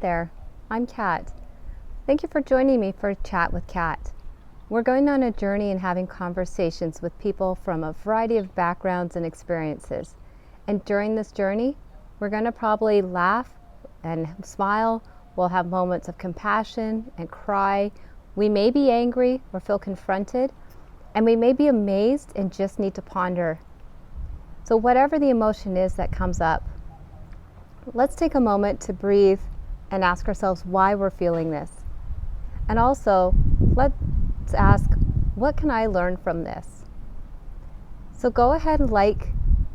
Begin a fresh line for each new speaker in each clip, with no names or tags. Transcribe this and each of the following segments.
there, I'm Kat. Thank you for joining me for Chat with Kat. We're going on a journey and having conversations with people from a variety of backgrounds and experiences. And during this journey, we're going to probably laugh and smile. We'll have moments of compassion and cry. We may be angry or feel confronted, and we may be amazed and just need to ponder. So, whatever the emotion is that comes up, let's take a moment to breathe and ask ourselves why we're feeling this. And also, let's ask, what can I learn from this? So go ahead and like,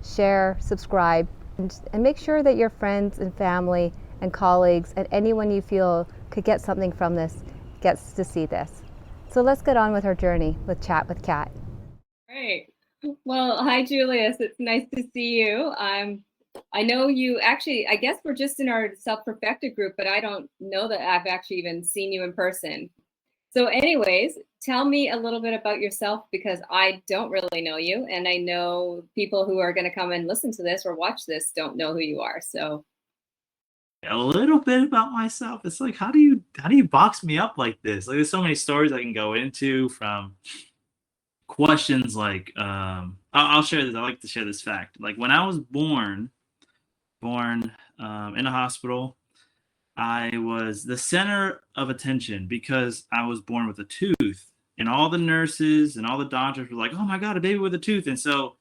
share, subscribe, and make sure that your friends and family and colleagues and anyone you feel could get something from this gets to see this. So let's get on with our journey with Chat with Kat.
Great. Well, hi, Julius. It's nice to see you. I know you actually, I guess we're just in our self-perfected group, but I don't know that I've actually even seen you in person. So anyways, tell me a little bit about yourself because I don't really know you. And I know people who are going to come and listen to this or watch this don't know who you are. So
A little bit about myself. It's like, how do you box me up like this? Like, there's so many stories I can go into, from questions like, I'll share this. I like to share this fact. Like, when I was born in a hospital, I was the center of attention because I was born with a tooth, and all the nurses and all the doctors were like, "Oh my God, a baby with a tooth!" And so,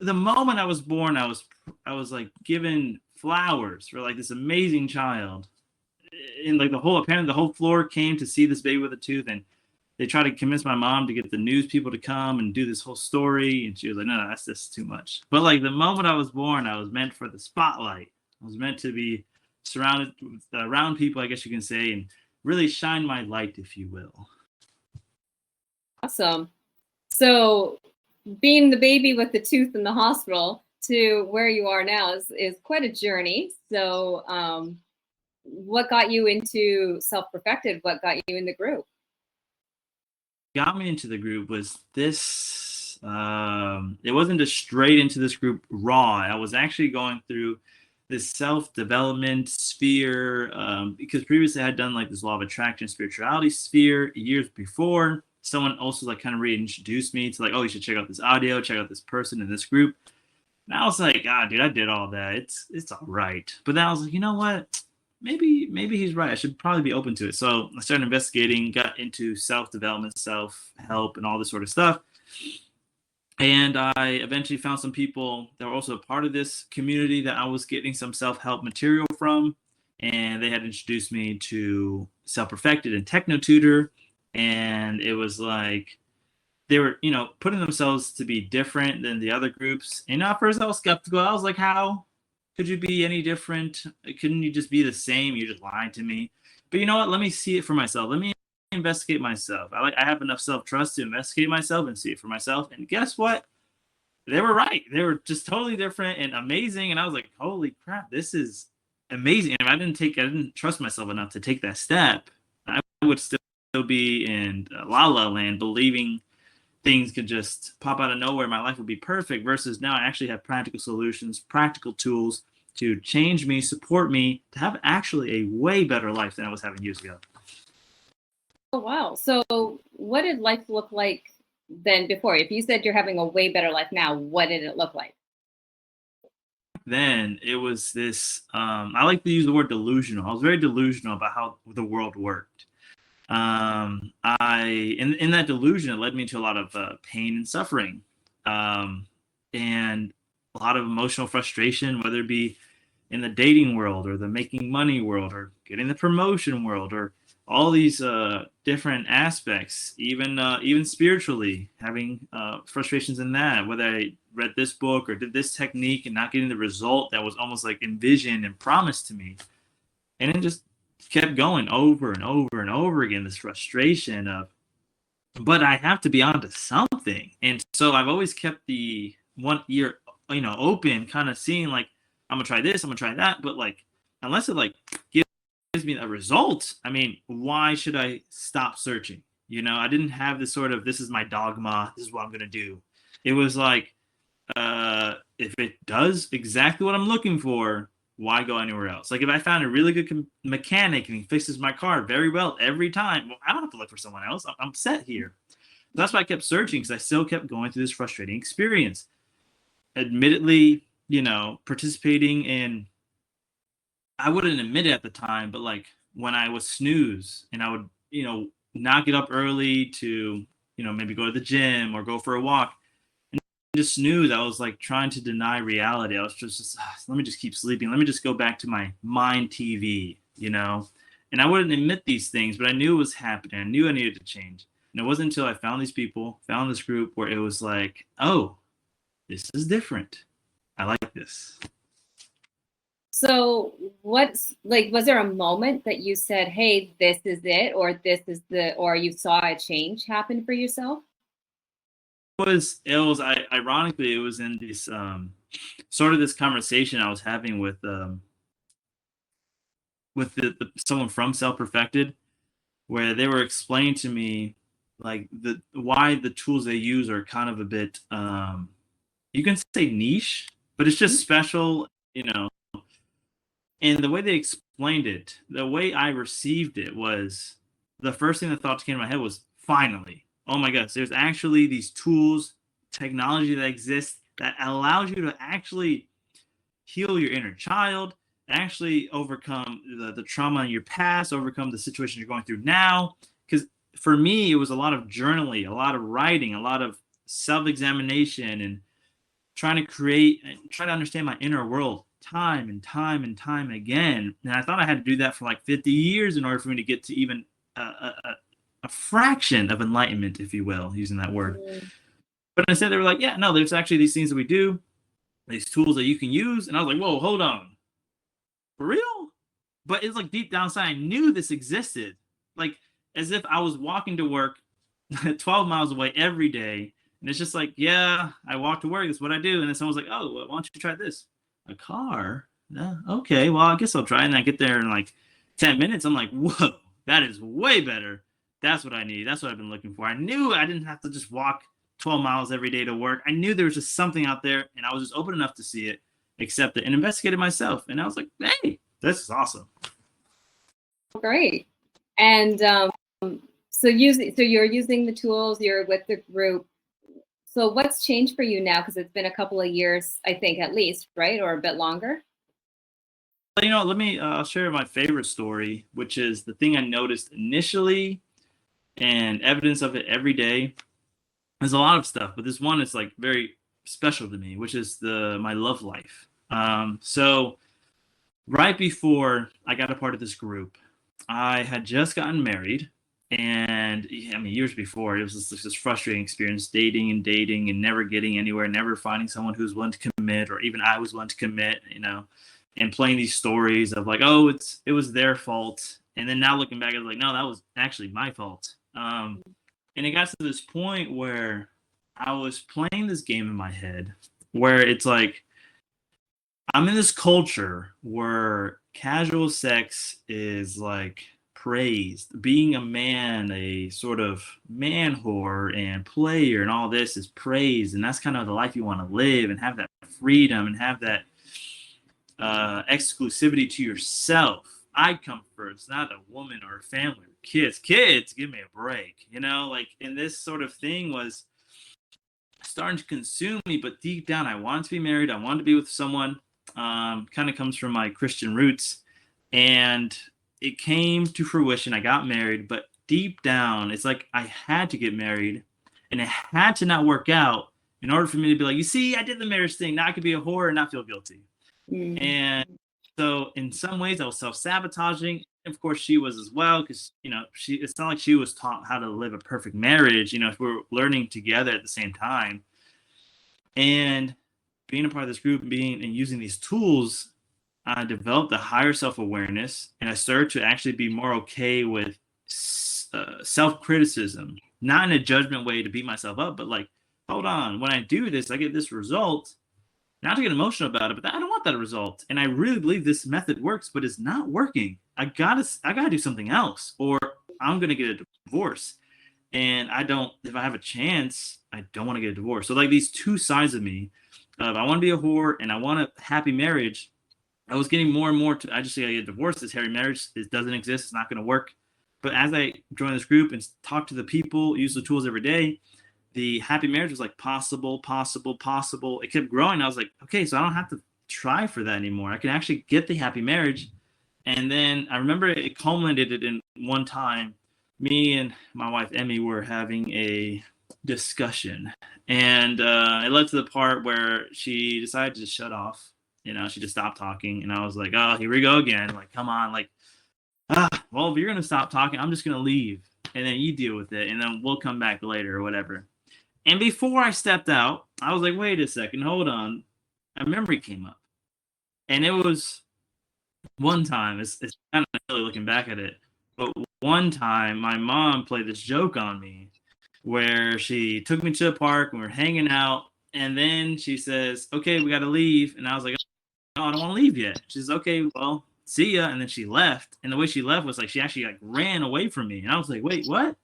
the moment I was born, I was like given flowers for like this amazing child, and like apparently the whole floor came to see this baby with a tooth, and they tried to convince my mom to get the news people to come and do this whole story, and she was like, "No, no, that's just too much." But like, the moment I was born, I was meant for the spotlight. I was meant to be surrounded with around people, I guess you can say, and really shine my light, if you will.
awesome. So being the baby with the tooth in the hospital to where you are now is quite a journey. So what got you into self-perfected? What got you in the group?
Got me into the group was this. It wasn't just straight into this group raw. I was actually going through this self-development sphere, because previously I had done like this law of attraction spirituality sphere years before. Someone also like kind of reintroduced me to like, "Oh, you should check out this audio, check out this person in this group." And I was like, "Ah, dude, I did all that. It's all right." But then I was like, you know what? Maybe he's right. I should probably be open to it. So I started investigating, got into self-development, self-help, and all this sort of stuff. And I eventually found some people that were also a part of this community that I was getting some self-help material from. And they had introduced me to Self-Perfected and Techno Tutor. And it was like they were, putting themselves to be different than the other groups. And at first I was skeptical. I was like, how could you be any different? Couldn't you just be the same? You're just lying to me. But you know what? Let me see it for myself. Let me investigate myself. I have enough self-trust to investigate myself and see it for myself. And guess what? They were right. They were just totally different and amazing. And I was like, holy crap, this is amazing. And if I didn't trust myself enough to take that step, I would still be in la la land, believing things could just pop out of nowhere. My life would be perfect, versus now I actually have practical solutions, practical tools to change me, support me to have actually a way better life than I was having years ago.
Oh, wow. So what did life look like than before? If you said you're having a way better life now, what did it look like?
Then it was this, I like to use the word delusional. I was very delusional about how the world worked. I in that delusion, it led me to a lot of pain and suffering, and a lot of emotional frustration, whether it be in the dating world or the making money world or getting the promotion world, or all these different aspects, even spiritually, having frustrations in that, whether I read this book or did this technique and not getting the result that was almost like envisioned and promised to me. And it just kept going over and over and over again, this frustration of, but I have to be onto something. And so I've always kept the one ear, open, kind of seeing like, I'm gonna try this, I'm gonna try that, but like, unless it like gives me a result, I mean, why should I stop searching? I didn't have this sort of, this is my dogma, this is what I'm gonna do. It was like, if it does exactly what I'm looking for, why go anywhere else? Like if I found a really good mechanic and he fixes my car very well every time, well, I don't have to look for someone else. I'm set here. That's why I kept searching, because I still kept going through this frustrating experience. Admittedly, participating in, I wouldn't admit it at the time, but like when I would snooze and I would, not get up early to, maybe go to the gym or go for a walk, just snooze, I was like trying to deny reality. I was just let me just keep sleeping. Let me just go back to my mind TV, And I wouldn't admit these things, but I knew it was happening. I knew I needed to change. And it wasn't until I found these people, found this group, where it was like, oh, this is different. I like this.
So was there a moment that you said, hey, this is it, or or you saw a change happen for yourself?
Ironically, it was in this sort of this conversation I was having with someone from Self Perfected, where they were explaining to me like why the tools they use are kind of a bit you can say niche, but it's just special, And the way they explained it, the way I received it, was the first thing that thought came to my head was, finally, oh my gosh, there's actually these tools, technology that exists that allows you to actually heal your inner child, actually overcome the trauma in your past, overcome the situation you're going through now. Because for me, it was a lot of journaling, a lot of writing, a lot of self-examination, and trying to understand my inner world time and time and time again. And I thought I had to do that for like 50 years in order for me to get to even a fraction of enlightenment, if you will, using that word. But instead they were like, yeah, no, there's actually these things that we do, these tools that you can use. And I was like, whoa, hold on. For real? But it's like deep down inside, I knew this existed. Like as if I was walking to work 12 miles away every day. And it's just like, yeah, I walk to work. That's what I do. And then someone's like, oh, well, why don't you try this? A car? Okay, well, I guess I'll try. And I get there in like 10 minutes. I'm like, whoa, that is way better. That's what I need. That's what I've been looking for. I knew I didn't have to just walk 12 miles every day to work. I knew there was just something out there, and I was just open enough to see it, accept it, and investigate it myself. And I was like, hey, this is awesome.
Great. And so you're using the tools, you're with the group. So what's changed for you now? Because it's been a couple of years, I think, at least, right? Or a bit longer?
Let me share my favorite story, which is the thing I noticed initially and evidence of it every day. There's a lot of stuff, but this one is like very special to me, which is my love life. So right before I got a part of this group, I had just gotten married. And I mean, years before, it was this frustrating experience, dating and never getting anywhere, never finding someone who's willing to commit, or even I was willing to commit, and playing these stories of like, oh, it was their fault. And then now looking back, I was like, no, that was actually my fault. And it got to this point where I was playing this game in my head where it's like, I'm in this culture where casual sex is like praised. Being a man, a sort of man whore and player and all this is praised. And that's kind of the life you want to live, and have that freedom and have that exclusivity to yourself. I come first, not a woman or a family or kids. Kids, give me a break. And this sort of thing was starting to consume me. But deep down, I wanted to be married. I wanted to be with someone. Kind of comes from my Christian roots, and it came to fruition. I got married, but deep down, it's like I had to get married, and it had to not work out in order for me to be like, you see, I did the marriage thing. Now I could be a whore and not feel guilty. And so in some ways I was self-sabotaging. Of course she was as well, because it's not like she was taught how to live a perfect marriage. We were learning together at the same time. And being a part of this group and using these tools, I developed a higher self-awareness, and I started to actually be more okay with self-criticism, not in a judgment way to beat myself up, but like, hold on, when I do this, I get this result. Not to get emotional about it, but I don't want that result. And I really believe this method works, but it's not working. I gotta do something else, or I'm gonna get a divorce. And if I have a chance, I don't want to get a divorce. So like these two sides of me, I want to be a whore and I want a happy marriage. I was getting more and more I just say I get divorced. This happy marriage, it doesn't exist. It's not going to work. But as I joined this group and talked to the people, use the tools every day, the happy marriage was like possible, possible, possible. It kept growing. I was like, okay, so I don't have to try for that anymore. I can actually get the happy marriage. And then I remember it culminated in one time. Me and my wife Emmy were having a discussion, and it led to the part where she decided to just shut off. She just stopped talking, and I was like, "Oh, here we go again! Like, come on! Like, well, if you're gonna stop talking, I'm just gonna leave, and then you deal with it, and then we'll come back later or whatever." And before I stepped out, I was like, "Wait a second, hold on." A memory came up, and it was one time. It's kind of silly looking back at it, but one time my mom played this joke on me where she took me to a park and we were hanging out, and then she says, "Okay, we got to leave," and I was like, "No, I don't want to leave yet." She says, "Okay, well, see ya," and then she left. And the way she left was like she actually like ran away from me, and I was like, "Wait, what?"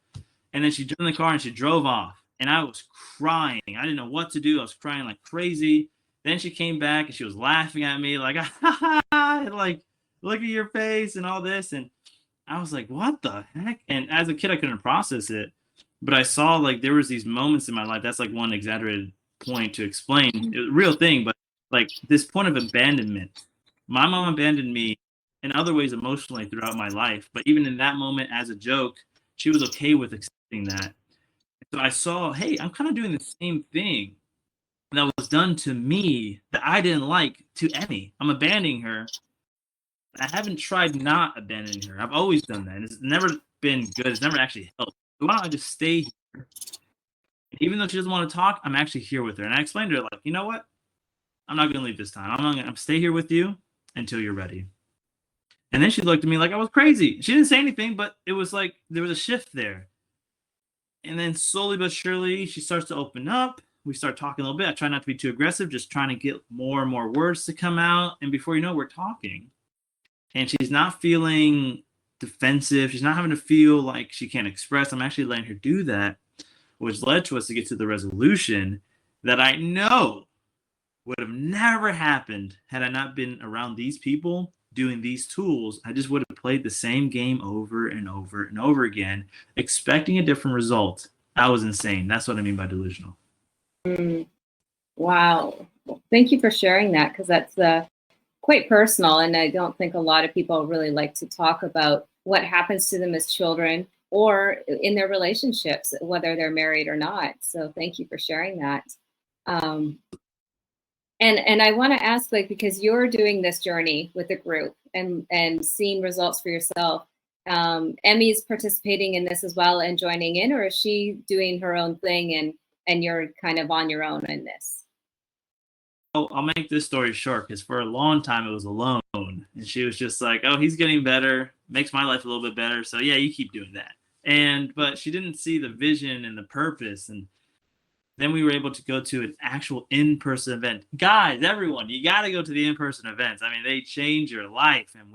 And then she jumped in the car and she drove off, and I was crying. I didn't know what to do. I was crying like crazy. Then she came back and she was laughing at me like, like, look at your face and all this. And I was like, what the heck? And as a kid, I couldn't process it. But I saw like there was these moments in my life. That's like one exaggerated point to explain. It was a real thing, but like this point of abandonment. My mom abandoned me in other ways emotionally throughout my life. But even in that moment, as a joke, she was okay with accepting that. So I saw, hey, I'm kind of doing the same thing that was done to me that I didn't like to Emmy. I'm abandoning her. I haven't tried not abandoning her. I've always done that. And it's never been good. It's never actually helped. So why don't I just stay here? Even though she doesn't want to talk, I'm actually here with her. And I explained to her, like, you know what? I'm not going to leave this time. I'm going to stay here with you until you're ready. And then she looked at me like I was crazy. She didn't say anything, but it was like there was a shift there. And then slowly but surely, she starts to open up. We start talking a little bit. I try not to be too aggressive, just trying to get more and more words to come out. And before you know, we're talking. And she's not feeling defensive. She's not having to feel like she can't express. I'm actually letting her do that, which led to us to get to the resolution that I know would have never happened had I not been around these people doing these tools. I just would have played the same game over and over and over again, expecting a different result. I was insane. That's what I mean by delusional.
Wow. Well, thank you for sharing that, because that's quite personal. And I don't think a lot of people really like to talk about what happens to them as children or in their relationships, whether they're married or not. So thank you for sharing that. And I want to ask, like, because you're doing this journey with the group and seeing results for yourself, Emmy's participating in this as well and joining in, or is she doing her own thing and you're kind of on your own in this?
I'll make this story short because for a long time it was alone, and she was just like, "Oh, he's getting better, makes my life a little bit better, so yeah, you keep doing that." But she didn't see the vision and the purpose, and then we were able to go to an actual in-person event. Guys, everyone, you got to go to the in-person events. I mean, they change your life. And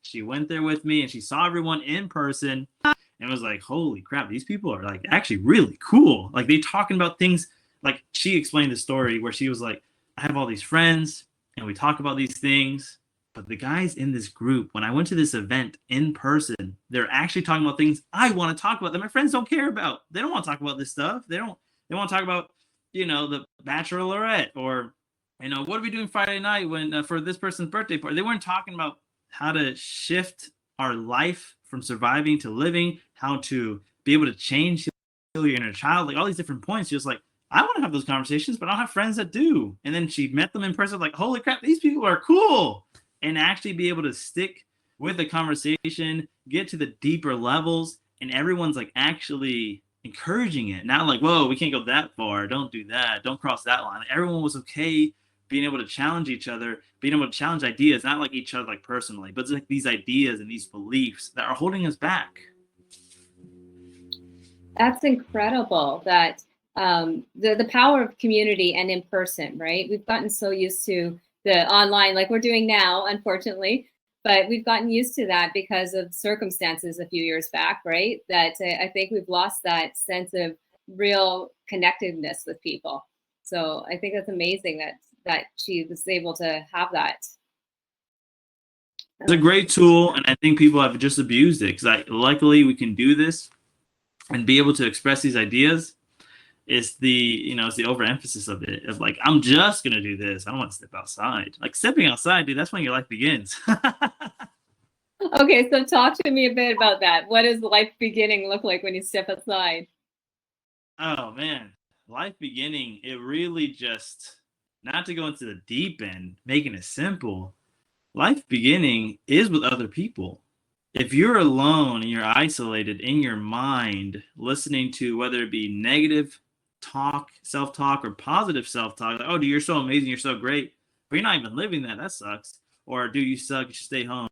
she went there with me, and she saw everyone in person and was like, holy crap, these people are like actually really cool. Like they talking about things. Like she explained the story where she was like, I have all these friends and we talk about these things. But the guys in this group, when I went to this event in person, they're actually talking about things I want to talk about that my friends don't care about. They don't want to talk about this stuff. They want to talk about, the Bachelorette or, what are we doing Friday night when for this person's birthday party? They weren't talking about how to shift our life from surviving to living, how to be able to change your inner child, like all these different points. She was like, I want to have those conversations, but I don't have friends that do. And then she met them in person, like, holy crap, these people are cool. And actually be able to stick with the conversation, get to the deeper levels, and everyone's like actually encouraging it. Not like, whoa, we can't go that far. Don't do that. Don't cross that line. Everyone was okay being able to challenge each other, being able to challenge ideas, not like each other like personally, but it's like these ideas and these beliefs that are holding us back.
That's incredible that the power of community and in person, right? We've gotten so used to the online, like we're doing now, unfortunately, but we've gotten used to that because of circumstances a few years back, right? That I think we've lost that sense of real connectedness with people. So I think that's amazing that she was able to have that.
It's a great tool, and I think people have just abused it because luckily we can do this and be able to express these ideas. It's it's the overemphasis of it, of like, I'm just gonna do this. I don't want to step outside. Like stepping outside, dude, that's when your life begins.
Okay, so talk to me a bit about that. What does life beginning look like when you step outside?
Oh man, life beginning, it really just, not to go into the deep end, making it simple. Life beginning is with other people. If you're alone and you're isolated in your mind, listening to whether it be negative talk, self talk, or positive self talk, like, oh, dude, you're so amazing, you're so great, but you're not even living that, that sucks. Or, dude, you suck, you should stay home.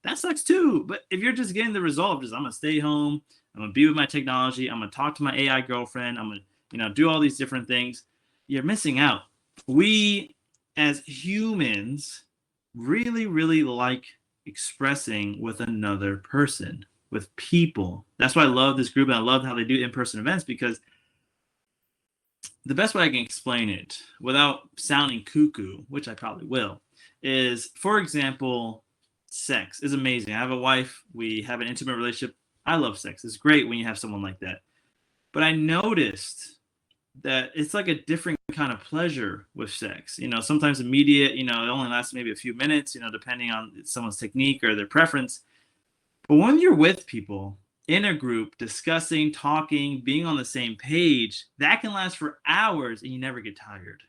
That sucks too. But if you're just getting the result of just, I'm going to stay home, I'm going to be with my technology, I'm going to talk to my AI girlfriend, I'm going to, do all these different things, you're missing out. We, as humans, really, really like expressing with another person, with people. That's why I love this group, and I love how they do in-person events, because the best way I can explain it without sounding cuckoo, which I probably will, is, for example, sex is amazing. I have a wife, we have an intimate relationship. I love sex. It's great when you have someone like that. But I noticed that it's like a different kind of pleasure with sex. Sometimes immediate, it only lasts maybe a few minutes, depending on someone's technique or their preference. But when you're with people in a group, discussing, talking, being on the same page, that can last for hours and you never get tired.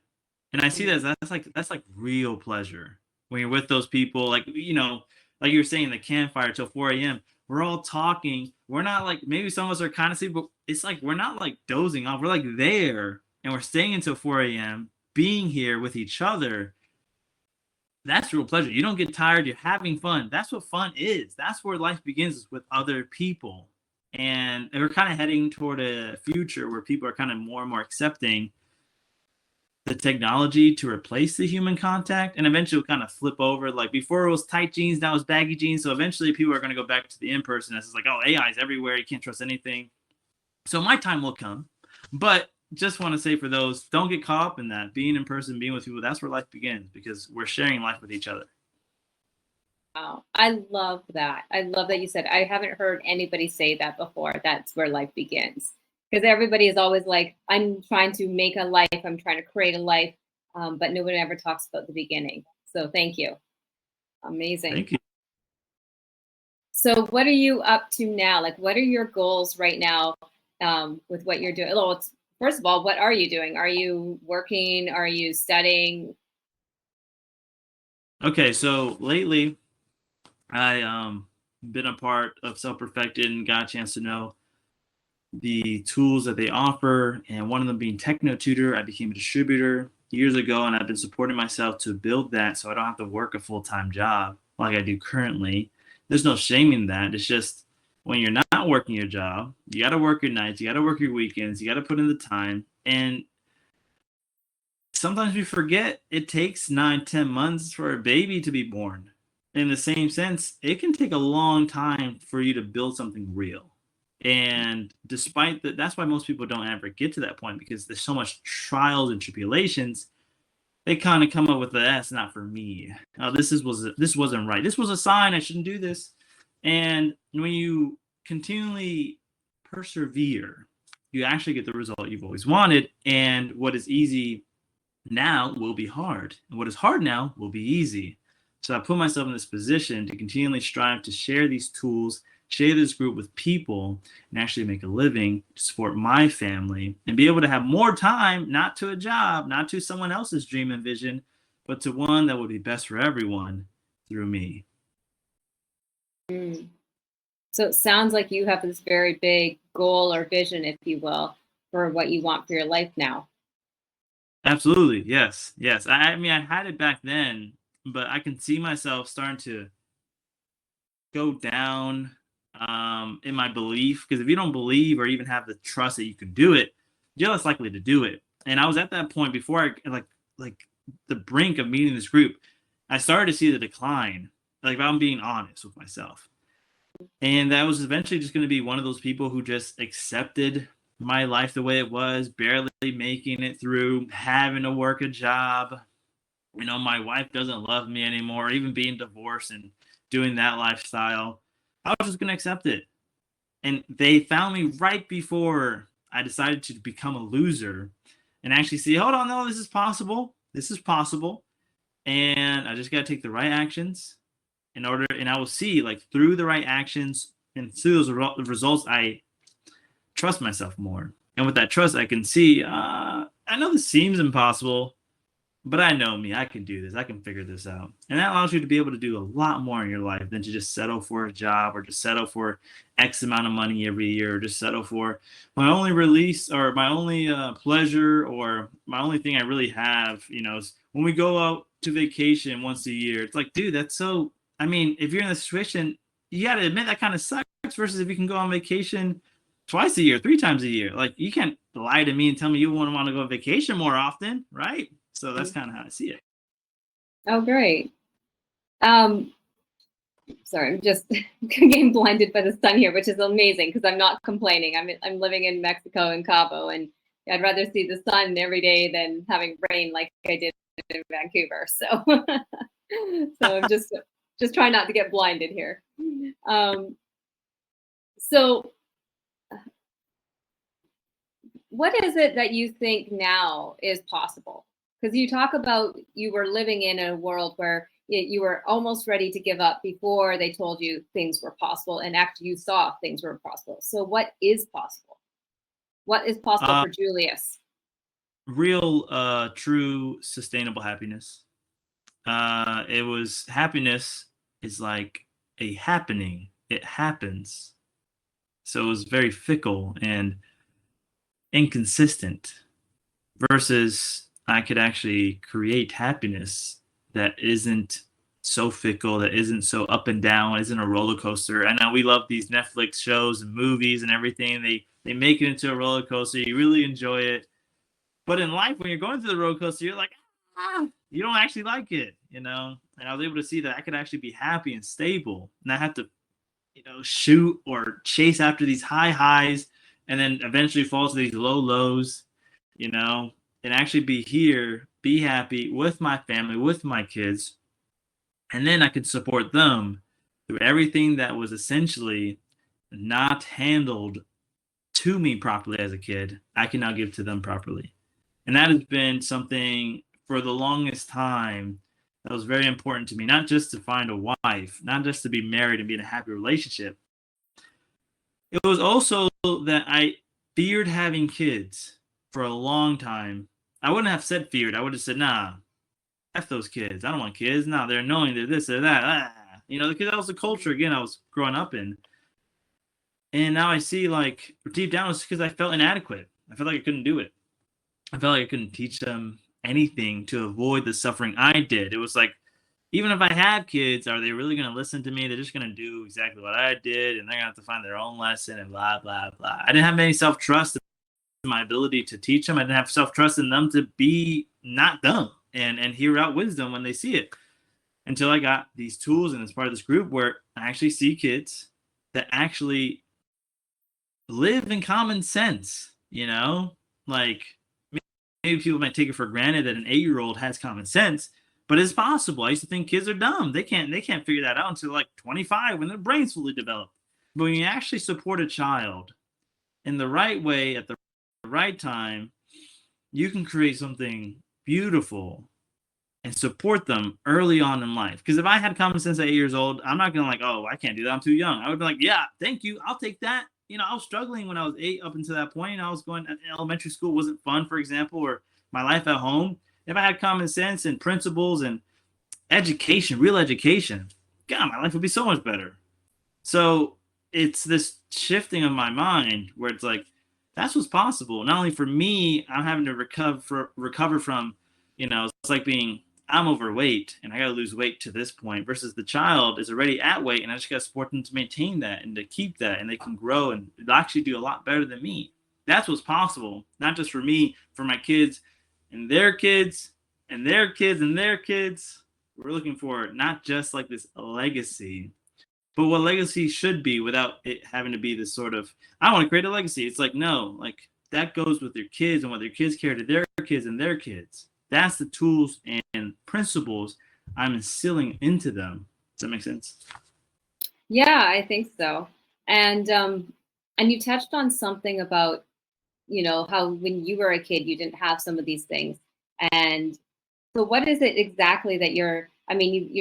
And I see that that's like real pleasure when you're with those people. Like, like you were saying, the campfire till 4 a.m. We're all talking. We're not like, maybe some of us are kind of sleepy, but it's like we're not like dozing off. We're like there and we're staying until 4 a.m. being here with each other. That's real pleasure. You don't get tired. You're having fun. That's what fun is. That's where life begins, is with other people. And we're kind of heading toward a future where people are kind of more and more accepting the technology to replace the human contact, and eventually it'll kind of flip over. Like before it was tight jeans, now it's baggy jeans. So eventually people are going to go back to the in-person. It's like, oh, AI is everywhere. You can't trust anything. So my time will come. But just want to say, for those, don't get caught up in that. Being in person, being with people, that's where life begins, because we're sharing life with each other.
Wow, I love that. I love that you said, I haven't heard anybody say that before. That's where life begins. Because everybody is always like, I'm trying to make a life, I'm trying to create a life, but nobody ever talks about the beginning. So thank you. Amazing.
Thank you.
So what are you up to now? Like, what are your goals right now with what you're doing? Well, first of all, what are you doing? Are you working? Are you studying?
Okay, so lately I been a part of Self Perfected and got a chance to know the tools that they offer, and one of them being Techno Tutor. I became a distributor years ago, and I've been supporting myself to build that so I don't have to work a full-time job like I do currently. There's no shame in that. It's just, when you're not working your job, you got to work your nights, you got to work your weekends, you got to put in the time. And sometimes we forget it takes 9-10 months for a baby to be born. In the same sense, it can take a long time for you to build something real. And despite that, that's why most people don't ever get to that point, because there's so much trials and tribulations. They kind of come up with that's not for me. This wasn't right. This was a sign I shouldn't do this. And when you continually persevere, you actually get the result you've always wanted. And what is easy now will be hard, and what is hard now will be easy. So I put myself in this position to continually strive to share these tools, share this group with people, and actually make a living to support my family and be able to have more time, not to a job, not to someone else's dream and vision, but to one that would be best for everyone through me.
Mm. So it sounds like you have this very big goal or vision, if you will, for what you want for your life now.
Absolutely. Yes. Yes. I mean, I had it back then, but I can see myself starting to go down in my belief, because if you don't believe or even have the trust that you can do it, you're less likely to do it. And I was at that point before like the brink of meeting this group. I started to see the decline, like, if I'm being honest with myself. And that was eventually just going to be one of those people who just accepted my life the way it was, barely making it through, having to work a job. My wife doesn't love me anymore, even being divorced and doing that lifestyle, I was just going to accept it. And they found me right before I decided to become a loser and actually see, hold on, no, this is possible. This is possible. And I just got to take the right actions in order, and I will see, like, through the right actions and through those results, I trust myself more. And with that trust, I can see, I know this seems impossible, but I know me. I can do this. I can figure this out. And that allows you to be able to do a lot more in your life than to just settle for a job or just settle for X amount of money every year or just settle for my only release or my only pleasure or my only thing I really have, is when we go out to vacation once a year. It's like, dude, that's so, I mean, if you're in this situation, you got to admit that kind of sucks versus if you can go on vacation twice a year, 3 times a year. Like, you can't lie to me and tell me you wouldn't want to go on vacation more often, right? So that's kind of how I see it.
Oh, great. Sorry, I'm just getting blinded by the sun here, which is amazing because I'm not complaining. I'm living in Mexico in Cabo, and I'd rather see the sun every day than having rain like I did in Vancouver. So, so I'm just trying not to get blinded here. So, what is it that you think now is possible? Because you talk about you were living in a world where you were almost ready to give up before they told you things were possible, and after you saw things were possible. So what is possible? What is possible for Julius?
Real, true, sustainable happiness. Happiness is like a happening. It happens. So it was very fickle and inconsistent versus I could actually create happiness that isn't so fickle, that isn't so up and down, isn't a roller coaster. I know we love these Netflix shows and movies and everything. They make it into a roller coaster. You really enjoy it. But in life, when you're going through the roller coaster, you're like, you don't actually like it, And I was able to see that I could actually be happy and stable, not have to, shoot or chase after these high highs and then eventually fall to these low lows, and actually be here, be happy with my family, with my kids. And then I could support them through everything that was essentially not handled to me properly as a kid. I can now give to them properly. And that has been something for the longest time that was very important to me, not just to find a wife, not just to be married and be in a happy relationship. It was also that I feared having kids for a long time. I wouldn't have said feared. I would have said, nah, F those kids. I don't want kids. No, they're annoying. They're this, they're that. Because that was the culture, again, I was growing up in. And now I see, like, deep down, it's because I felt inadequate. I felt like I couldn't do it. I felt like I couldn't teach them anything to avoid the suffering I did. It was like, even if I have kids, are they really going to listen to me? They're just going to do exactly what I did, and they're going to have to find their own lesson and blah, blah, blah. I didn't have any self-trust in my ability to teach them. I didn't have self-trust in them to be not dumb and hear out wisdom when they see it. Until I got these tools and as part of this group where I actually see kids that actually live in common sense, like maybe people might take it for granted that an 8-year-old has common sense, but it's possible. I used to think kids are dumb. They can't figure that out until like 25 when their brain's fully developed. But when you actually support a child in the right way at the right time, you can create something beautiful and support them early on in life. Because if I had common sense at 8 years old, I'm not gonna like, oh, I can't do that, I'm too young. I would be like, yeah, thank you, I'll take that. I was struggling when I was 8 up until that point. I was going, elementary school wasn't fun, for example, or my life at home. If I had common sense and principles and education, real education, God, my life would be so much better. So it's this shifting of my mind where it's like, that's what's possible. Not only for me, I'm having to recover from, it's like being, I'm overweight and I got to lose weight to this point versus the child is already at weight and I just got to support them to maintain that and to keep that, and they can grow and they'll actually do a lot better than me. That's what's possible. Not just for me, for my kids and their kids and their kids and their kids. We're looking for not just like this legacy, but what legacy should be without it having to be this sort of, I want to create a legacy. It's like, no, like that goes with your kids and what their kids care to their kids and their kids. That's the tools and principles I'm instilling into them. Does that make sense?
Yeah, I think so. And you touched on something about, how when you were a kid you didn't have some of these things. And so what is it exactly that you're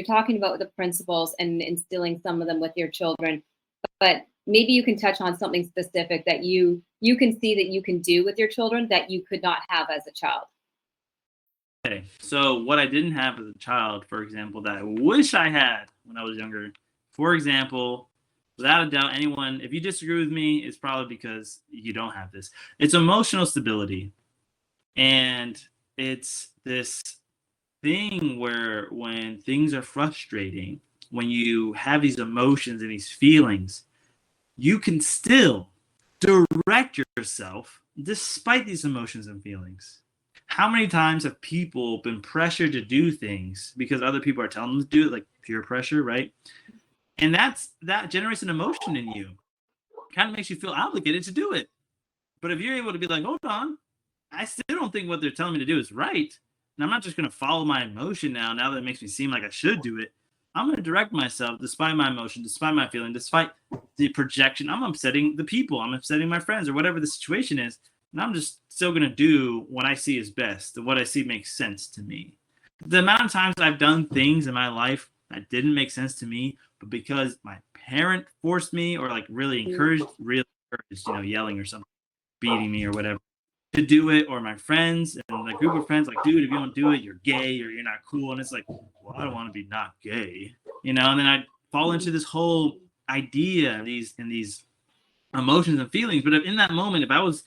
talking about the principles and instilling some of them with your children, but maybe you can touch on something specific that you can see that you can do with your children that you could not have as a child.
Okay, so what I didn't have as a child, for example, that I wish I had when I was younger, for example, without a doubt, anyone, if you disagree with me, it's probably because you don't have this. It's emotional stability. And it's this thing where when things are frustrating, when you have these emotions and these feelings, you can still direct yourself despite these emotions and feelings. How many times have people been pressured to do things because other people are telling them to do it, like peer pressure, right? And that generates an emotion in you. Kind of makes you feel obligated to do it. But if you're able to be like, hold on, I still don't think what they're telling me to do is right. And I'm not just going to follow my emotion now that it makes me seem like I should do it. I'm going to direct myself despite my emotion, despite my feeling, despite the projection. I'm upsetting the people. I'm upsetting my friends or whatever the situation is. And I'm just still going to do what I see is best and what I see makes sense to me. The amount of times I've done things in my life that didn't make sense to me, but because my parent forced me or like really encouraged, yelling or something, beating me or whatever, to do it, or my friends and a group of friends like, dude, if you don't do it, you're gay or you're not cool. And it's like, well, I don't want to be not gay, and then I fall into this whole idea and these emotions and feelings. But if in that moment, if I was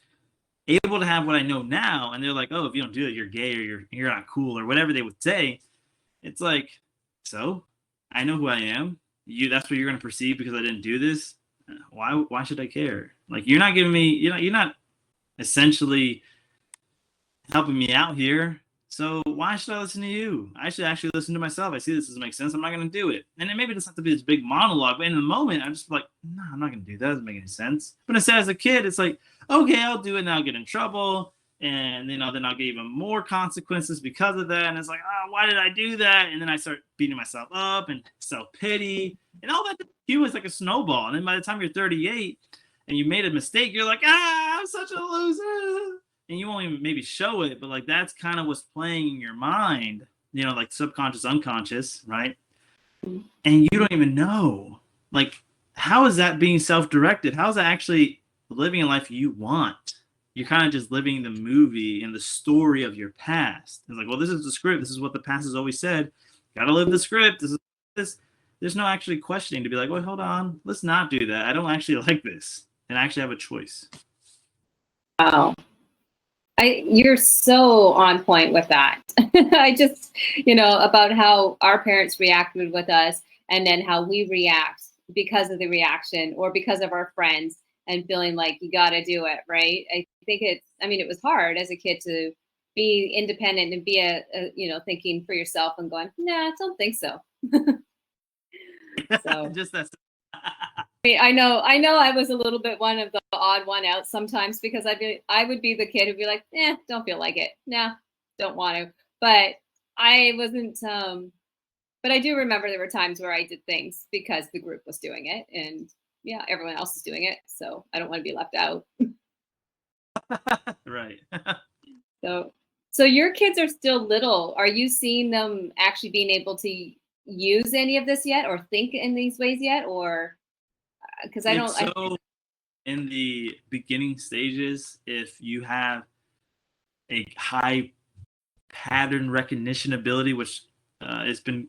able to have what I know now, and they're like, oh, if you don't do it, you're gay or you're not cool or whatever they would say, it's like, so I know who I am. That's what you're going to perceive because I didn't do this. Why should I care? Like, you're not giving me, you're not essentially helping me out here. So why should I listen to you? I should actually listen to myself. I see this doesn't make sense. I'm not going to do it. And it maybe doesn't have to be this big monologue, but in the moment, I'm just like, no, I'm not going to do that. It doesn't make any sense. But instead, as a kid, it's like, okay, I'll do it and I'll get in trouble. And, then I'll get even more consequences because of that. And it's like, oh, why did I do that? And then I start beating myself up and self-pity. And all that is like a snowball. And then by the time you're 38 and you made a mistake, you're like, I'm such a loser. And you won't even maybe show it, but like that's kind of what's playing in your mind, like subconscious, unconscious, right? And you don't even know. Like, how is that being self-directed? How is that actually living a life you want? You're kind of just living the movie and the story of your past. It's like, well, this is the script. This is what the past has always said. Gotta live the script. This. There's no actually questioning to be like, well, hold on, let's not do that. I don't actually like this, and I actually have a choice.
Wow. You're so on point with that. I just, about how our parents reacted with us and then how we react because of the reaction or because of our friends and feeling like you got to do it, right? I think it was hard as a kid to be independent and be thinking for yourself and going, nah, I don't think so. So
just that.
I know I was a little bit one of the odd one out sometimes because I would be the kid who'd be like, don't feel like it. Nah, don't want to. But I wasn't, but I do remember there were times where I did things because the group was doing it and yeah, everyone else is doing it. So I don't want to be left out.
Right.
So your kids are still little. Are you seeing them actually being able to use any of this yet or think in these ways yet? Or because I don't.
So in the beginning stages, if you have a high pattern recognition ability, which it's been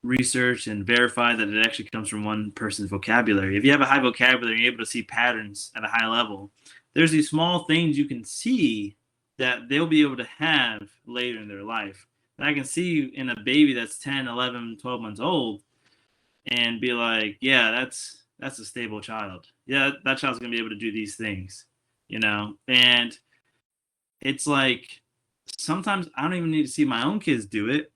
researched and verified that it actually comes from one person's vocabulary. If you have a high vocabulary, you're able to see patterns at a high level. There's these small things you can see that they'll be able to have later in their life. And I can see in a baby that's 10, 11, 12 months old and be like, yeah, that's a stable child. Yeah, that child's going to be able to do these things, And it's like sometimes I don't even need to see my own kids do it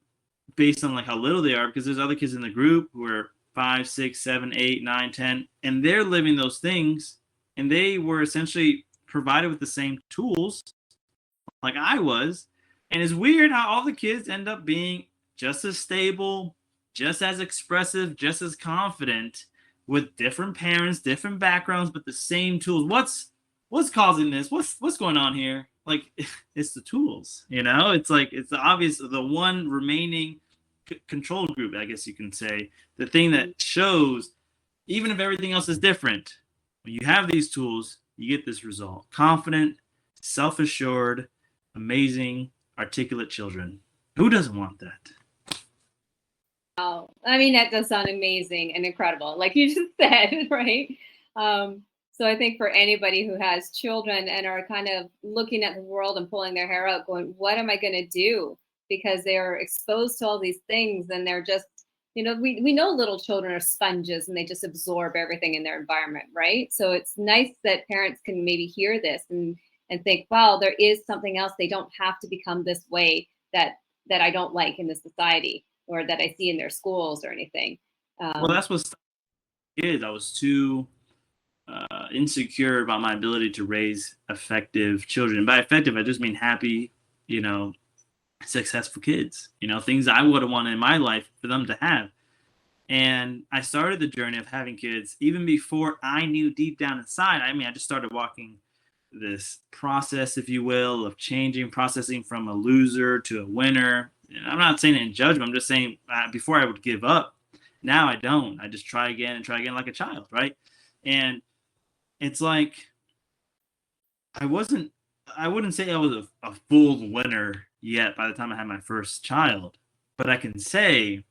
based on like how little they are, because there's other kids in the group who are 5, 6, 7, 8, 9, 10, and they're living those things, and they were essentially provided with the same tools like I was. And it's weird how all the kids end up being just as stable, just as expressive, just as confident, with different parents, different backgrounds, but the same tools. What's causing this? What's going on here? Like, it's the tools, you know? It's like, it's the obvious, the one remaining control group, I guess you can say, the thing that shows, even if everything else is different, when you have these tools, you get this result. Confident, self-assured, amazing, articulate children. Who doesn't want that?
Oh, I mean, that does sound amazing and incredible, like you just said, right? So I think for anybody who has children and are kind of looking at the world and pulling their hair out, going, what am I going to do? Because they are exposed to all these things and they're just, we know little children are sponges and they just absorb everything in their environment, right? So it's nice that parents can maybe hear this and think, wow, there is something else. They don't have to become this way that I don't like in the society or that I see in their schools or anything.
Well, that's what is. I was too insecure about my ability to raise effective children. And by effective, I just mean happy, successful kids, things I would have wanted in my life for them to have. And I started the journey of having kids even before I knew deep down inside. I mean, I just started walking this process, if you will, of processing from a loser to a winner. And I'm not saying it in judgment. I'm just saying before I would give up. Now I don't. I just try again and try again like a child, right? And it's like I wouldn't say I was a full winner yet by the time I had my first child. But I can say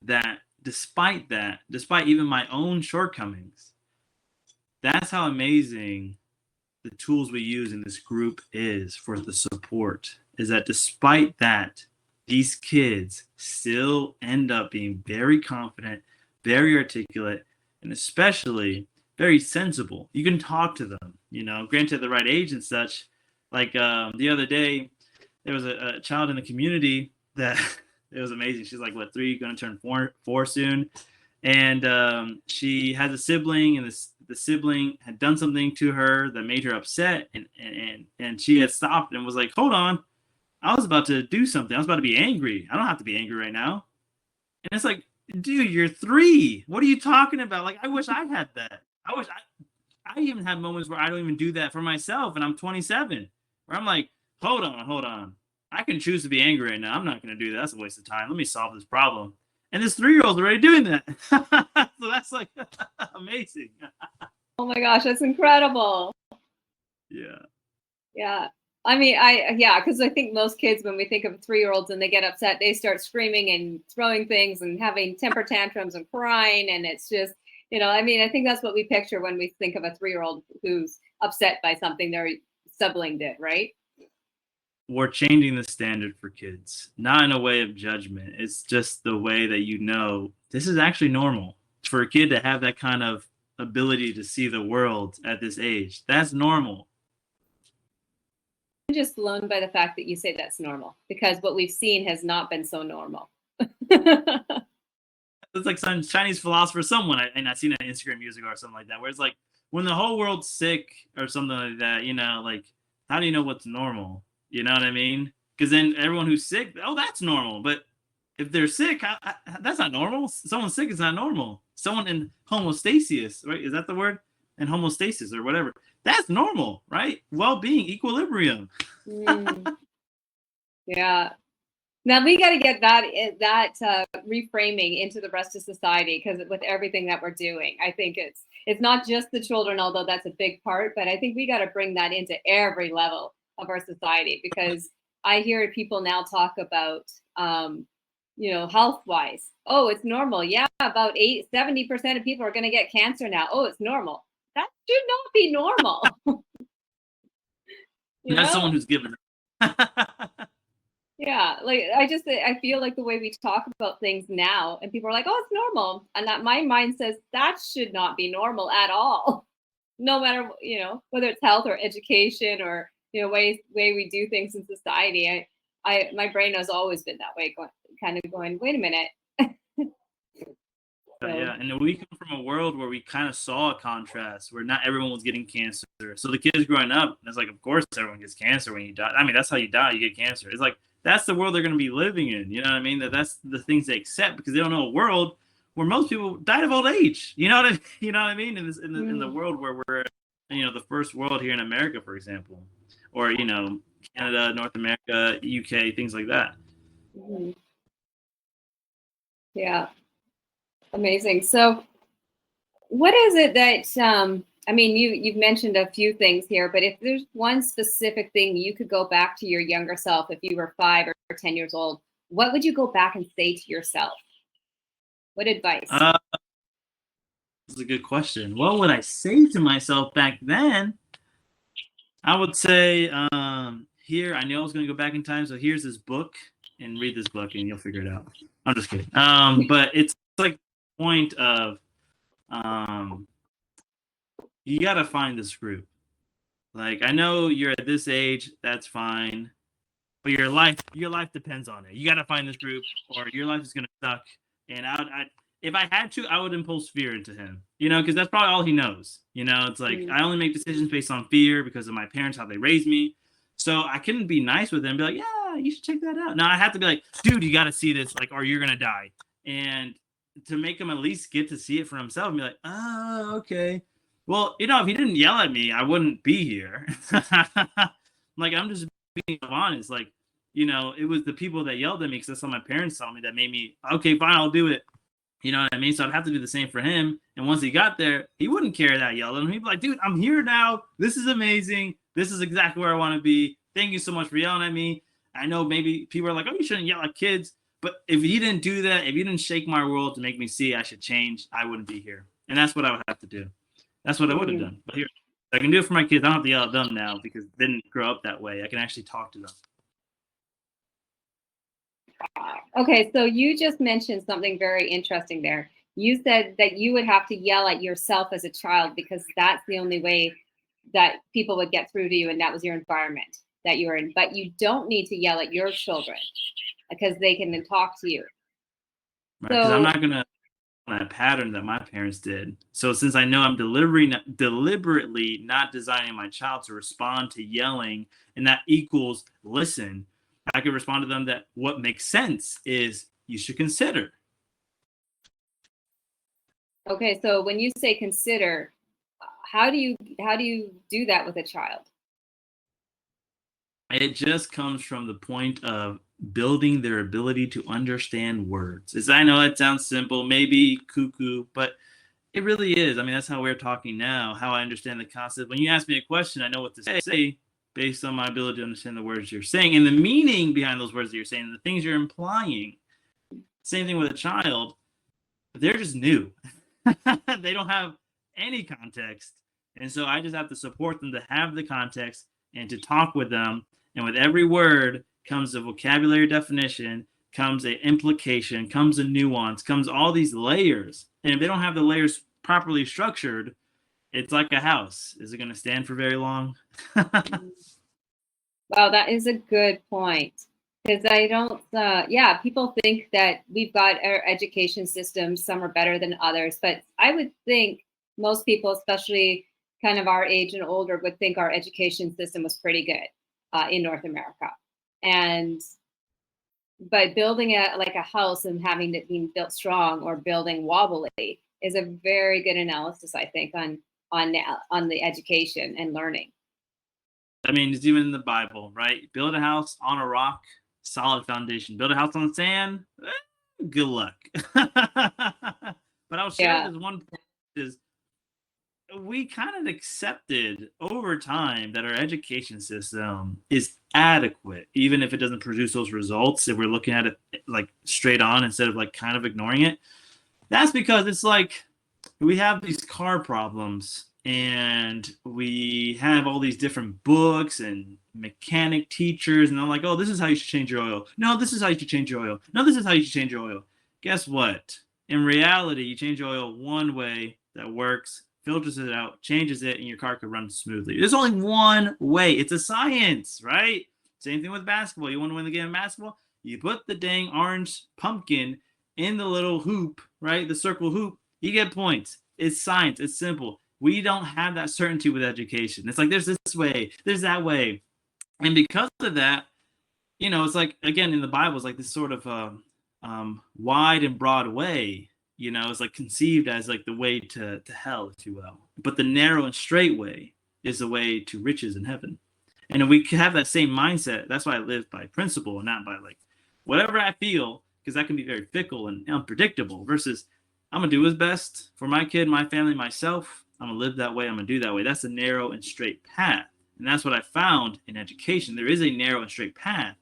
that despite even my own shortcomings, that's how amazing the tools we use in this group is for the support, is that despite that, these kids still end up being very confident, very articulate, and especially very sensible. You can talk to them, granted the right age and such. Like the other day, there was a child in the community that it was amazing. She's like, 3, going to turn 4 soon. And she has a sibling, and the sibling had done something to her that made her upset, and she had stopped and was like, hold on, I was about to do something. I was about to be angry. I don't have to be angry right now. And it's like, dude, you're 3. What are you talking about? Like, I wish I had that. I even had moments where I don't even do that for myself, and I'm 27, where I'm like, hold on. I can choose to be angry right now. I'm not going to do that. That's a waste of time. Let me solve this problem. And this 3-year-old's already doing that. So that's like amazing.
Oh my gosh, that's incredible.
Yeah.
Yeah. I mean, because I think most kids, when we think of 3-year-olds and they get upset, they start screaming and throwing things and having temper tantrums and crying. And it's just, I think that's what we picture when we think of a 3-year-old who's upset by something their sibling did, right?
We're changing the standard for kids, not in a way of judgment. It's just the way that this is actually normal for a kid to have that kind of ability to see the world at this age. That's normal.
I'm just blown by the fact that you say that's normal, because what we've seen has not been so normal.
It's like some Chinese philosopher, and I seen it on Instagram years ago or something like that, where it's like, when the whole world's sick or something like that, like, how do you know what's normal? You know what I mean? Because then everyone who's sick, that's normal. But if they're sick, that's not normal. Someone sick is not normal. Someone in homeostasis, right? Is that the word? In homeostasis or whatever. That's normal, right? Well-being, equilibrium.
Yeah. Now we got to get that reframing into the rest of society, because with everything that we're doing, I think it's not just the children, although that's a big part, but I think we got to bring that into every level of our society, because I hear people now talk about, health-wise. Oh, it's normal. Yeah, about 70% of people are going to get cancer now. Oh, it's normal. That should not be normal.
That's someone who's given.
Yeah, like I feel like the way we talk about things now, and people are like, "Oh, it's normal," and that my mind says that should not be normal at all. No matter whether it's health or education or way we do things in society. My brain has always been that way, going, wait a minute.
Yeah, and we come from a world where we kind of saw a contrast where not everyone was getting cancer. So the kids growing up, it's like, of course everyone gets cancer when you die. I mean, that's how you die. You get cancer. It's like, that's the world they're going to be living in. You know what I mean? That's the things they accept because they don't know a world where most people died of old age. You know what I mean? You know what I mean? In the world where we're, the first world here in America, for example, or, Canada, North America, UK, things like that.
Mm-hmm. Yeah. Amazing. So what is it that, you've mentioned a few things here, but if there's one specific thing you could go back to your younger self, if you were 5 or 10 years old, what would you go back and say to yourself? What advice?
That's a good question. What would I say to myself back then? I would say, here, I knew I was going to go back in time. So here's this book, and read this book and you'll figure it out. I'm just kidding. But it's like the point of, you got to find this group. Like, I know you're at this age, that's fine, but your life depends on it. You got to find this group or your life is going to suck. And if I had to, I would impulse fear into him, because that's probably all he knows. It's like, I only make decisions based on fear because of my parents, how they raised me. So I couldn't be nice with him, be like, yeah, you should check that out. No, I have to be like, dude, you got to see this, like, or you're going to die. And to make him at least get to see it for himself and be like, oh, okay. Well, if he didn't yell at me, I wouldn't be here. Like, I'm just being honest. Like, it was the people that yelled at me because that's what my parents told me that made me, okay, fine, I'll do it. You know what I mean? So I'd have to do the same for him. And once he got there, he wouldn't care that I yelled at him. He'd be like, dude, I'm here now. This is amazing. This is exactly where I want to be. Thank you so much for yelling at me. I know maybe people are like, oh, you shouldn't yell at kids. But if he didn't do that, if he didn't shake my world to make me see I should change, I wouldn't be here. And that's what I would have to do. That's what I would have done. But here, I can do it for my kids. I don't have to yell at them now because they didn't grow up that way. I can actually talk to them.
Okay, so you just mentioned something very interesting there. You said that you would have to yell at yourself as a child because that's the only way that people would get through to you, and that was your environment that you were in. But you don't need to yell at your children because they can then talk to you.
Right, because I'm not going to a pattern that my parents did. So since I know I'm deliberately not designing my child to respond to yelling, and that equals listen, I can respond to them that what makes sense is you should consider.
Okay, so when you say consider, how do you do that with a child?
It just comes from the point of building their ability to understand words. I know that sounds simple, maybe cuckoo, but it really is. I mean, that's how we're talking now, how I understand the concept. When you ask me a question, I know what to say based on my ability to understand the words you're saying and the meaning behind those words that you're saying, and the things you're implying. Same thing with a child. They're just new. They don't have any context. And so I just have to support them to have the context and to talk with them. And with every word comes a vocabulary definition, comes an implication, comes a nuance, comes all these layers. And if they don't have the layers properly structured, it's like a house. Is it going to stand for very long?
Wow, that is a good point. Because I don't, people think that we've got our education systems, some are better than others, but I would think most people, especially kind of our age and older, would think our education system was pretty good in North America. But building a house and having it being built strong or building wobbly is a very good analysis, I think, on the education and learning.
I mean, it's even in the Bible, right? Build a house on a rock, solid foundation. Build a house on sand, good luck. But I'll share this one point is we kind of accepted over time that our education system is adequate, even if it doesn't produce those results. If we're looking at it like straight on instead of like kind of ignoring it, that's because it's like we have these car problems and we have all these different books and mechanic teachers, and they're like, oh, this is how you should change your oil. No, this is how you should change your oil. No, this is how you should change your oil. Guess what? In reality, you change your oil one way that works, filters it out, changes it, and your car could run smoothly. There's only one way. It's a science, right? Same thing with basketball. You want to win the game of basketball? You put the dang orange pumpkin in the little hoop, right? The circle hoop. You get points. It's science. It's simple. We don't have that certainty with education. It's like there's this way, there's that way. And because of that, it's like, again, in the Bible, it's like this sort of wide and broad way, it's like conceived as like the way to hell, if you will. But the narrow and straight way is the way to riches in heaven. And we can have that same mindset. That's why I live by principle and not by like whatever I feel, because that can be very fickle and unpredictable. Versus, I'm gonna do what's best for my kid, my family, myself. I'm gonna live that way. I'm gonna do that way. That's a narrow and straight path. And that's what I found in education. There is a narrow and straight path.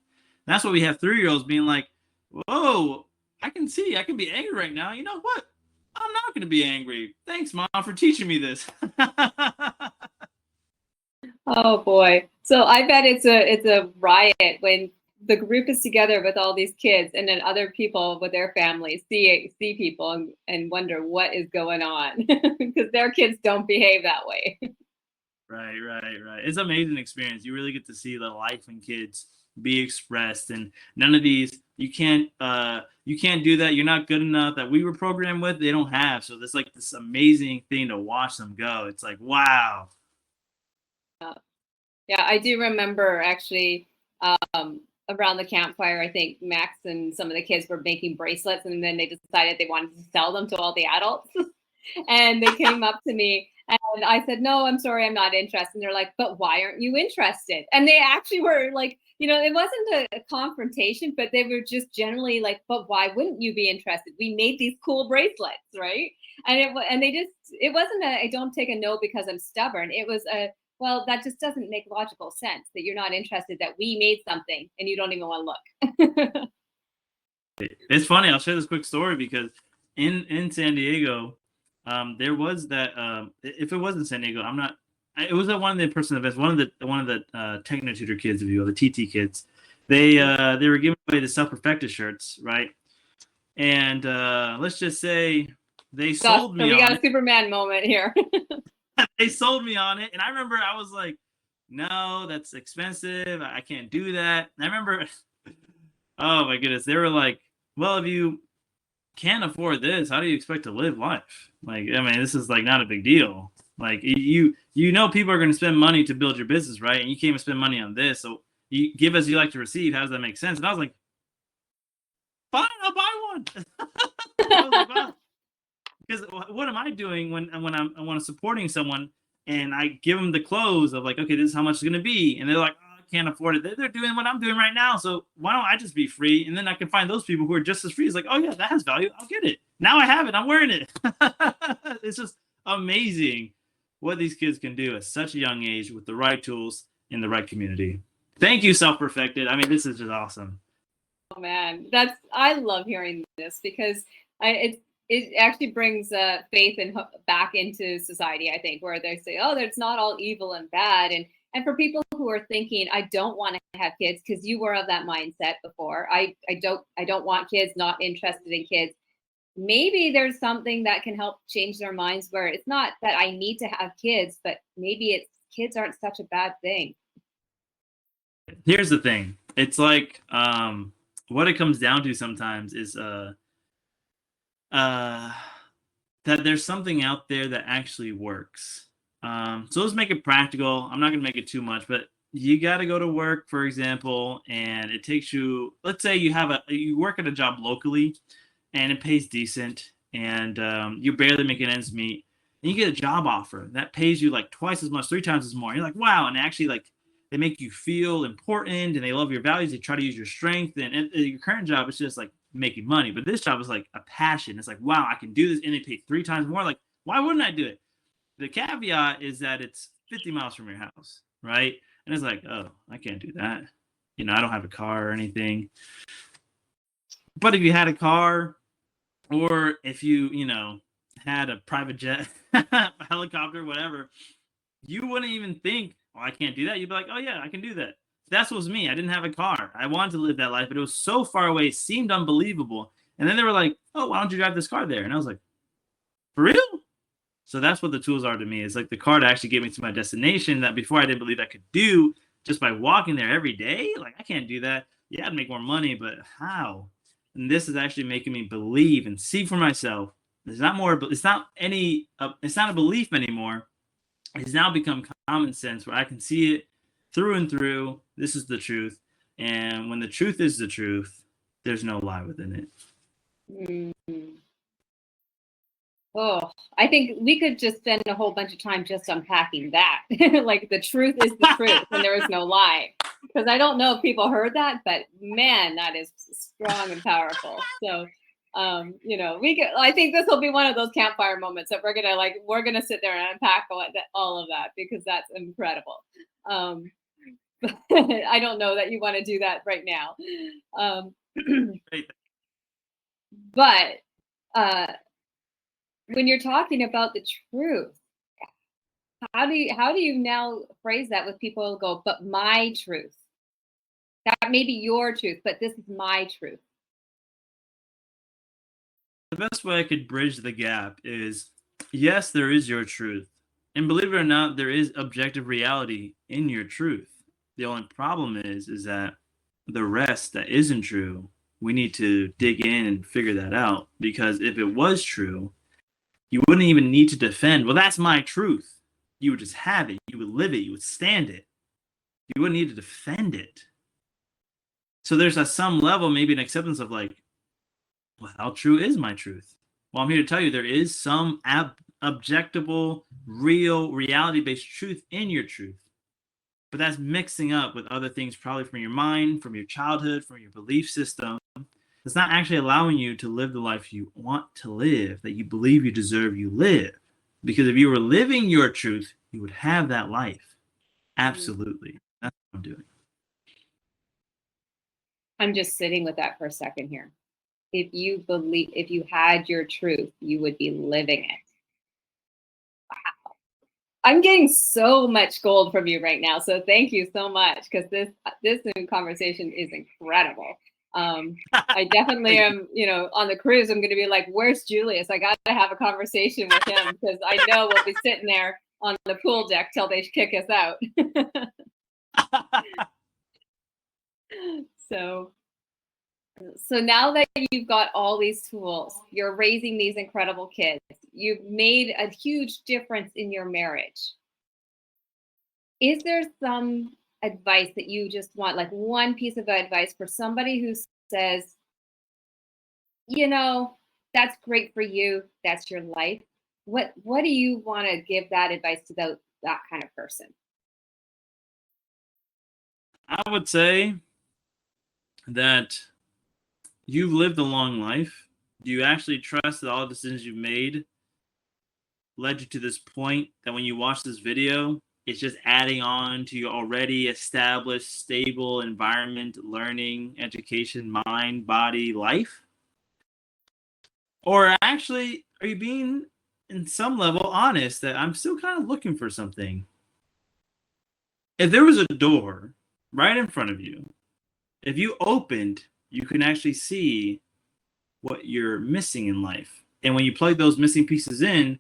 And that's what we have 3-year-olds being like, whoa, I can see, I can be angry right now. You know what? I'm not going to be angry. Thanks, Mom, for teaching me this.
Oh boy. So I bet it's a riot when the group is together with all these kids and then other people with their families see people and wonder what is going on because their kids don't behave that way.
Right, right, right. It's an amazing experience. You really get to see the life in kids be expressed, and none of these you can't do that. You're not good enough that we were programmed with. They don't have. So there's like this amazing thing to watch them go. It's like, wow.
Yeah, I do remember actually around the campfire, I think Max and some of the kids were making bracelets and then they decided they wanted to sell them to all the adults. And they came up to me and I said, no, I'm sorry, I'm not interested. And they're like, but why aren't you interested? And they actually were like, it wasn't a confrontation, but they were just generally like, but why wouldn't you be interested? We made these cool bracelets, right? And it wasn't I don't take a no because I'm stubborn. It was well, that just doesn't make logical sense that you're not interested, that we made something and you don't even want to look.
It's funny. I'll share this quick story because in San Diego, there was that. If it was in San Diego, I'm not. It was at one of the in-person events. One of the Techno Tutor kids, if you will, the TT kids. They were giving away the self-perfected shirts, right? And let's just say they sold me.
So we
on
got
it.
a Superman moment here.
They sold me on it, and I remember I was like, "No, that's expensive. I can't do that." And I remember, oh my goodness, they were like, "Well, if you can't afford this, how do you expect to live life? Like, I mean, this is like not a big deal. Like, people are going to spend money to build your business, right? And you can't even spend money on this. So you give as you like to receive. How does that make sense?" And I was like, "Fine, I'll buy one." I was like, "Wow." Because what am I doing when I'm supporting someone and I give them the clothes of like, okay, this is how much it's going to be, and they're like, oh, I can't afford it. They're doing what I'm doing right now, so why don't I just be free? And then I can find those people who are just as free. It's like, oh yeah, that has value. I'll get it. Now I have it. I'm wearing it. It's just amazing what these kids can do at such a young age with the right tools in the right community. Thank you, Self Perfected. I mean, this is just awesome.
Oh man, I love hearing this because it actually brings faith and back into society. I think where they say, oh, it's not all evil and bad, and for people who are thinking, I don't want to have kids because you were of that mindset before. I don't want kids, not interested in kids. Maybe there's something that can help change their minds where it's not that I need to have kids, but maybe it's kids aren't such a bad thing.
Here's the thing. It's like what it comes down to sometimes is uh, that there's something out there that actually works. So let's make it practical. I'm not going to make it too much, but you got to go to work, for example, and it takes you, let's say you work at a job locally and it pays decent and you're barely making ends meet, and you get a job offer that pays you like twice as much, 3 times as more. You're like, wow. And actually like they make you feel important and they love your values. They try to use your strength, and your current job is just like making money. But this job is like a passion. It's like, wow, I can do this, and they pay 3 times more. Like, why wouldn't I do it? The caveat is that it's 50 miles from your house, right? And it's like, oh, I can't do that. I don't have a car or anything. But if you had a car, or if you had a private jet, a helicopter, whatever, you wouldn't even think, oh, I can't do that. You'd be like, oh yeah, I can do that. That's what was me. I didn't have a car. I wanted to live that life, but it was so far away, it seemed unbelievable. And then they were like, oh, why don't you drive this car there? And I was like, for real? So that's what the tools are to me. It's like the car to actually get me to my destination that before I didn't believe I could do just by walking there every day. Like, I can't do that. Yeah, I'd make more money, but how? And this is actually making me believe and see for myself. It's not a belief anymore. It's now become common sense where I can see it through and through. This is the truth. And when the truth is the truth, there's no lie within it.
Mm. Oh, I think we could just spend a whole bunch of time just unpacking that. Like the truth is the truth and there is no lie. Because I don't know if people heard that, but man, that is strong and powerful. So, I think this will be one of those campfire moments that we're gonna sit there and unpack all of that because that's incredible. I don't know that you want to do that right now. But when you're talking about the truth, how do you now phrase that with people who go, but my truth? That may be your truth, but this is my truth.
The best way I could bridge the gap is, yes, there is your truth. And believe it or not, there is objective reality in your truth. The only problem is that the rest that isn't true, we need to dig in and figure that out. Because if it was true, you wouldn't even need to defend, well, that's my truth. You would just have it. You would live it. You would stand it. You wouldn't need to defend it. So there's at some level maybe an acceptance of like, well, how true is my truth? Well, I'm here to tell you there is some objectable, real, reality-based truth in your truth. But that's mixing up with other things probably from your mind, from your childhood, from your belief system. It's not actually allowing you to live the life you want to live, that you believe you deserve, you live. Because if you were living your truth, you would have that life. Absolutely. That's what I'm doing.
I'm just sitting with that for a second here. If you had your truth, you would be living it. Wow. I'm getting so much gold from you right now. So thank you so much, because this conversation is incredible. I definitely am, on the cruise, I'm going to be like, where's Julius? I got to have a conversation with him because I know we'll be sitting there on the pool deck till they kick us out. So now that you've got all these tools, you're raising these incredible kids, you've made a huge difference in your marriage. Is there some advice that you just want, like one piece of advice for somebody who says, that's great for you, that's your life? What do you want to give that advice to that kind of person?
I would say that you've lived a long life. Do you actually trust that all the decisions you've made led you to this point that when you watch this video, it's just adding on to your already established, stable environment, learning, education, mind, body, life? Or actually, are you being, in some level, honest that I'm still kind of looking for something? If there was a door right in front of you, if you opened, you can actually see what you're missing in life. And when you plug those missing pieces in,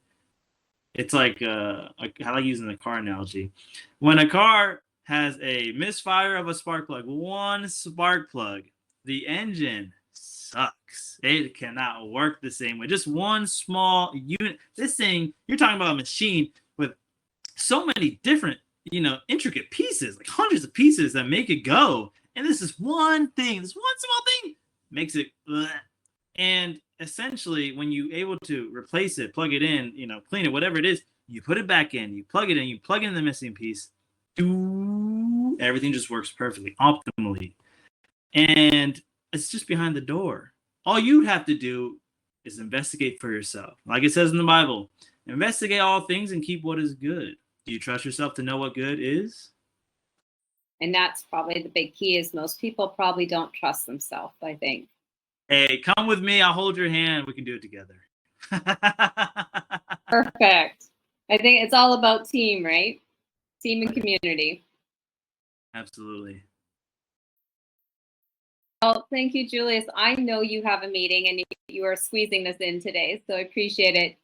it's like I like using the car analogy. When a car has a misfire of a spark plug, one spark plug, the engine sucks. It cannot work the same way. Just one small unit. This thing, you're talking about a machine with so many different, intricate pieces, like hundreds of pieces that make it go. And this is one thing, this one small thing makes it. Bleh. And essentially, when you're able to replace it, plug it in, clean it, whatever it is, you put it back in, you plug it in, you plug in the missing piece, everything just works perfectly, optimally. And it's just behind the door. All you have to do is investigate for yourself. Like it says in the Bible, investigate all things and keep what is good. Do you trust yourself to know what good is?
And that's probably the big key, is most people probably don't trust themselves, I think.
Hey, come with me. I'll hold your hand. We can do it together.
Perfect. I think it's all about team, right? Team and community.
Absolutely.
Well, thank you, Julius. I know you have a meeting and you are squeezing this in today, so I appreciate it.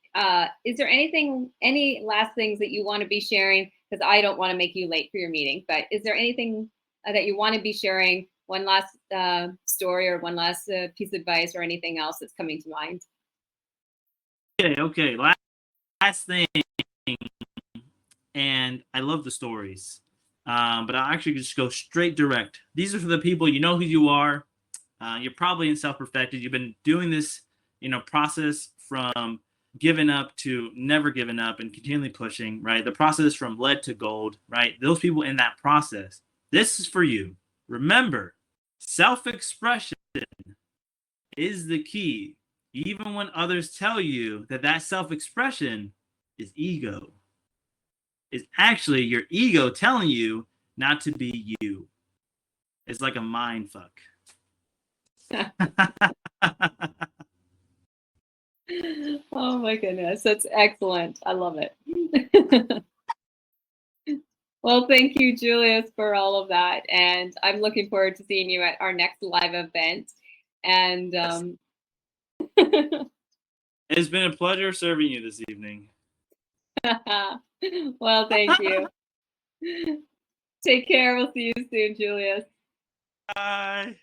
Is there any last things that you want to be sharing? Because I don't want to make you late for your meeting, but is there anything that you want to be sharing? One last story or one last piece of advice or anything else that's coming to mind?
Okay. Last thing, and I love the stories. but I'll actually just go straight direct. These are for the people, you know who you are. You're probably in self-perfected. You've been doing this, process from giving up to never giving up and continually pushing, right? The process from lead to gold, right? Those people in that process. This is for you. Remember, self-expression is the key. Even when others tell you that self-expression is ego. It's actually your ego telling you not to be you. It's like a mind fuck.
Oh my goodness, that's excellent. I love it. Well, thank you, Julius, for all of that. And I'm looking forward to seeing you at our next live event. And
It's been a pleasure serving you this evening.
well, thank you. Take care. We'll see you soon, Julius.
Bye.